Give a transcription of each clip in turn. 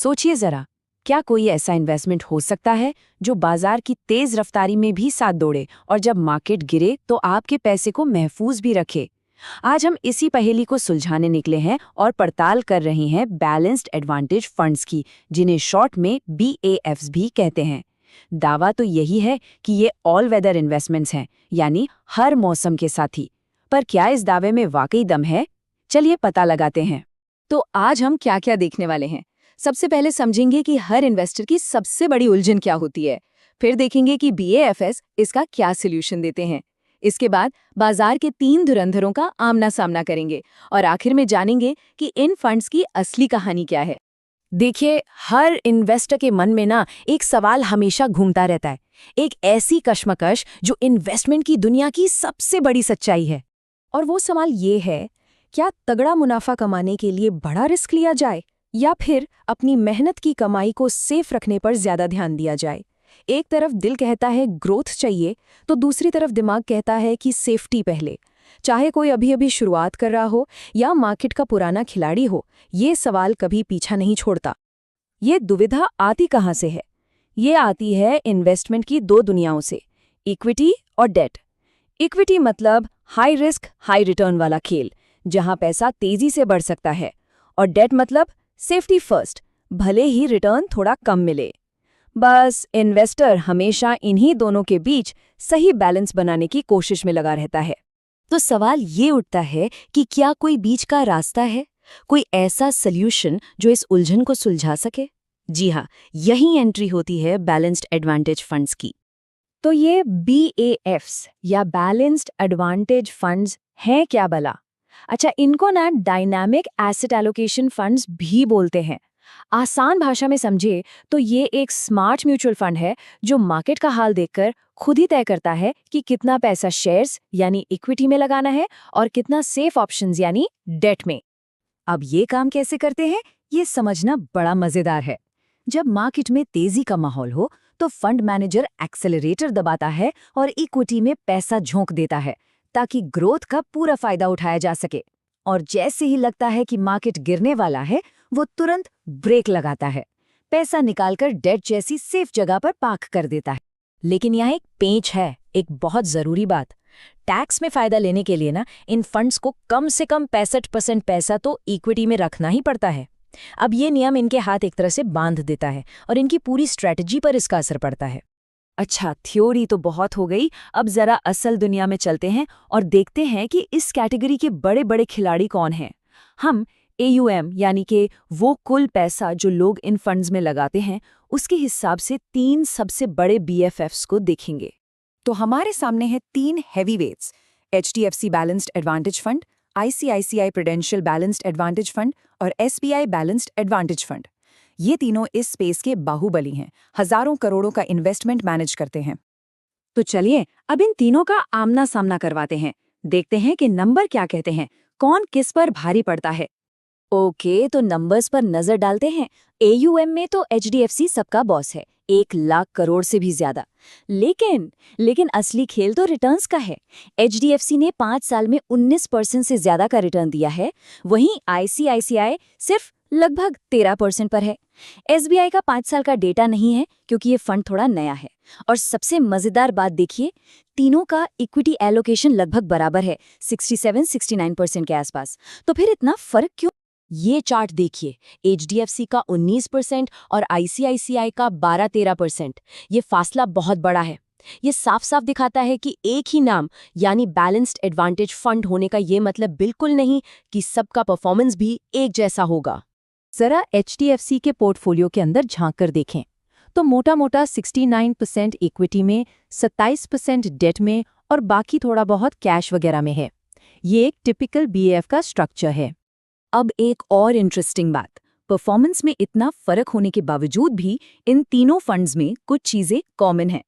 सोचिए जरा, क्या कोई ऐसा इन्वेस्टमेंट हो सकता है जो बाजार की तेज रफ्तारी में भी साथ दौड़े और जब मार्केट गिरे तो आपके पैसे को महफूज भी रखे। आज हम इसी पहेली को सुलझाने निकले हैं और पड़ताल कर रहे हैं बैलेंस्ड एडवांटेज फंड्स की, जिन्हें शॉर्ट में BAFs भी कहते हैं। दावा तो यही है कि ये ऑल वेदर इन्वेस्टमेंट्स हैं, यानी हर मौसम के साथी। पर क्या इस दावे में वाकई दम है? चलिए पता लगाते हैं। तो आज हम क्या क्या देखने वाले हैं। सबसे पहले समझेंगे कि हर इन्वेस्टर की सबसे बड़ी उलझन क्या होती है। फिर देखेंगे कि BAFs इसका क्या सॉल्यूशन देते हैं। इसके बाद बाजार के 3 धुरंधरों का आमना सामना करेंगे और आखिर में जानेंगे कि इन फंड्स की असली कहानी क्या है। देखिए, हर इन्वेस्टर के मन में ना एक सवाल हमेशा घूमता रहता है, एक ऐसी कश्मकश जो इन्वेस्टमेंट की दुनिया की सबसे बड़ी सच्चाई है। और वो सवाल ये है, क्या तगड़ा मुनाफा कमाने के लिए बड़ा रिस्क लिया जाए या फिर अपनी मेहनत की कमाई को सेफ रखने पर ज्यादा ध्यान दिया जाए। एक तरफ दिल कहता है ग्रोथ चाहिए, तो दूसरी तरफ दिमाग कहता है कि सेफ्टी पहले। चाहे कोई अभी अभी शुरुआत कर रहा हो या मार्केट का पुराना खिलाड़ी हो, ये सवाल कभी पीछा नहीं छोड़ता। ये दुविधा आती कहाँ से है? ये आती है इन्वेस्टमेंट की 2 दुनियाओं से, इक्विटी और डेट। इक्विटी मतलब हाई रिस्क हाई रिटर्न वाला खेल, जहां पैसा तेजी से बढ़ सकता है, और डेट मतलब सेफ्टी फर्स्ट, भले ही रिटर्न थोड़ा कम मिले। बस इन्वेस्टर हमेशा इन्हीं दोनों के बीच सही बैलेंस बनाने की कोशिश में लगा रहता है। तो सवाल ये उठता है कि क्या कोई बीच का रास्ता है, कोई ऐसा सॉल्यूशन जो इस उलझन को सुलझा सके? जी हाँ, यही एंट्री होती है बैलेंस्ड एडवांटेज फंड्स की। तो ये BAFs या बैलेंस्ड एडवांटेज फंड्स हैं क्या भला? अच्छा, इनको ना डायनामिक एसेट एलोकेशन फंड्स भी बोलते हैं। आसान भाषा में समझे तो ये एक स्मार्ट म्यूचुअल फंड है जो मार्केट का हाल देखकर खुद ही तय करता है कि कितना पैसा शेयर्स यानी इक्विटी में लगाना है और कितना सेफ ऑप्शंस यानी डेट में। अब ये काम कैसे करते हैं, ये समझना बड़ा मजेदार है। जब मार्केट में तेजी का माहौल हो तो फंड मैनेजर एक्सेलरेटर दबाता है और इक्विटी में पैसा झोंक देता है ताकि ग्रोथ का पूरा फायदा उठाया जा सके। और जैसे ही लगता है कि मार्केट गिरने वाला है, वो तुरंत ब्रेक लगाता है, पैसा निकालकर डेट जैसी सेफ जगह पर पार्क कर देता है। लेकिन यहाँ एक पेंच है, एक बहुत जरूरी बात। टैक्स में फायदा लेने के लिए ना इन फंड्स को कम से कम 65% पैसा तो इक्विटी में रखना ही पड़ता है। अब ये नियम इनके हाथ एक तरह से बांध देता है और इनकी पूरी स्ट्रेटजी पर इसका असर पड़ता है। अच्छा, थ्योरी तो बहुत हो गई, अब जरा असल दुनिया में चलते हैं और देखते हैं कि इस कैटेगरी के बड़े बड़े खिलाड़ी कौन हैं। हम AUM यानी कि वो कुल पैसा जो लोग इन फंड्स में लगाते हैं, उसके हिसाब से 3 सबसे बड़े BFFs को देखेंगे। तो हमारे सामने है 3 हैवीवेट्स, HDFC balanced advantage fund, ICICI prudential balanced advantage fund और SBI बैलेंस्ड एडवांटेज फंड। ये तीनों इस स्पेस के बाहुबली हैं, हजारों करोड़ों का इन्वेस्टमेंट मैनेज करते हैं। तो चलिए अब इन तीनों का आमना सामना करवाते हैं, देखते हैं कि नंबर क्या कहते हैं, कौन किस पर भारी पड़ता है। ओके, तो नंबर्स पर नजर डालते हैं। AUM में तो HDFC सबका बॉस है, 1 लाख करोड़ से भी ज्यादा। लेकिन असली खेल तो रिटर्न्स का है। HDFC ने 5 साल में 19% से ज्यादा का रिटर्न दिया है, वहीं ICICI सिर्फ लगभग 13% पर है। SBI का 5 साल का डेटा नहीं है क्योंकि ये फंड थोड़ा नया है। और सबसे मजेदार बात देखिए, तीनों का इक्विटी एलोकेशन लगभग बराबर है, 67-69% के आसपास। तो फिर इतना फर्क क्यों? ये चार्ट देखिए, HDFC का 19% और ICICI का 12-13%। ये फासला बहुत बड़ा है। ये साफ साफ दिखाता है कि एक ही नाम यानी बैलेंस्ड एडवांटेज फंड होने का ये मतलब बिल्कुल नहीं कि सबका परफॉर्मेंस भी एक जैसा होगा। जरा HDFC के पोर्टफोलियो के अंदर झांक कर देखें तो मोटा मोटा 69% इक्विटी में, 27% डेट में और बाकी थोड़ा बहुत कैश वगैरह में है। ये एक टिपिकल BAF का स्ट्रक्चर है। अब एक और इंटरेस्टिंग बात, परफॉर्मेंस में इतना फर्क होने के बावजूद भी इन तीनों फंड्स में कुछ चीजें कॉमन हैं।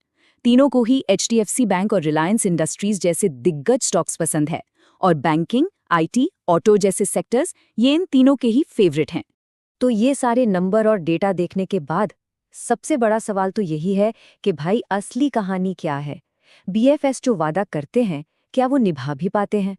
तीनों को ही HDFC बैंक और रिलायंस इंडस्ट्रीज जैसे दिग्गज स्टॉक्स पसंद है, और बैंकिंग, IT, ऑटो जैसे सेक्टर्स ये इन तीनों के ही फेवरेट हैं। तो ये सारे नंबर और डेटा देखने के बाद सबसे बड़ा सवाल तो यही है कि भाई असली कहानी क्या है? BFS जो वादा करते हैं, क्या वो निभा भी पाते हैं?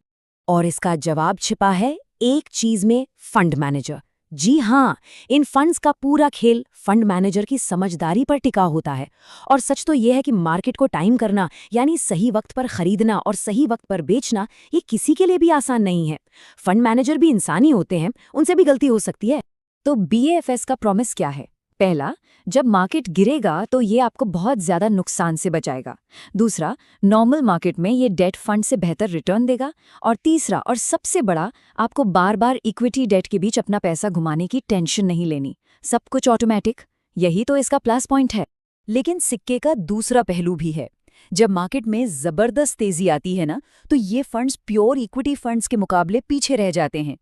और इसका जवाब छिपा है एक चीज में, फंड मैनेजर, जी हाँ, इन फंड्स का पूरा खेल फंड मैनेजर की समझदारी पर टिका होता है। और सच तो यह है कि मार्केट को टाइम करना, यानी सही वक्त पर खरीदना और सही वक्त पर बेचना, ये किसी के लिए भी आसान नहीं है। फंड मैनेजर भी इंसान ही होते हैं, उनसे भी गलती हो सकती है। तो बीएएफएस का प्रॉमिस क्या है? पहला, जब मार्केट गिरेगा तो ये आपको बहुत ज्यादा नुकसान से बचाएगा। दूसरा, नॉर्मल मार्केट में ये डेट फंड से बेहतर रिटर्न देगा। और तीसरा और सबसे बड़ा, आपको बार बार इक्विटी डेट के बीच अपना पैसा घुमाने की टेंशन नहीं लेनी। सब कुछ ऑटोमेटिक। यही तो इसका प्लस पॉइंट है। लेकिन सिक्के का दूसरा पहलू भी है। जब मार्केट में जबरदस्त तेजी आती है ना, तो ये फंड्स प्योर इक्विटी फंड्स के मुकाबले पीछे रह जाते हैं।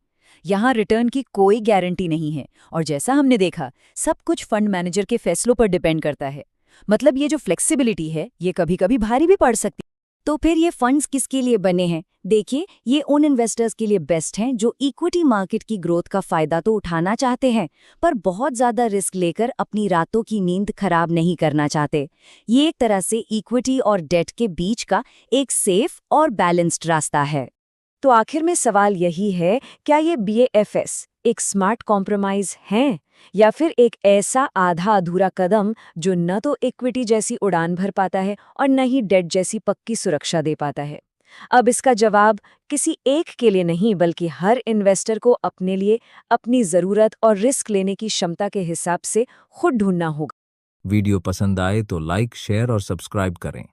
यहाँ रिटर्न की कोई गारंटी नहीं है और जैसा हमने देखा, सब कुछ फंड मैनेजर के फैसलों पर डिपेंड करता है। मतलब ये जो फ्लेक्सिबिलिटी है, ये कभी कभी भारी भी पड़ सकती है। तो फिर ये फंड्स किसके लिए बने हैं? देखिए, ये उन इन्वेस्टर्स के लिए बेस्ट हैं जो इक्विटी मार्केट की ग्रोथ का फायदा तो उठाना चाहते हैं, पर बहुत ज्यादा रिस्क लेकर अपनी रातों की नींद खराब नहीं करना चाहते। ये एक तरह से इक्विटी और डेट के बीच का एक सेफ और बैलेंस्ड रास्ता है। तो आखिर में सवाल यही है, क्या ये बीएएफएस एक स्मार्ट कॉम्प्रोमाइज है या फिर एक ऐसा आधा अधूरा कदम जो न तो इक्विटी जैसी उड़ान भर पाता है और न ही डेट जैसी पक्की सुरक्षा दे पाता है? अब इसका जवाब किसी एक के लिए नहीं, बल्कि हर इन्वेस्टर को अपने लिए, अपनी जरूरत और रिस्क लेने की क्षमता के हिसाब से खुद ढूंढना होगा। वीडियो पसंद आए तो लाइक, शेयर और सब्सक्राइब करें।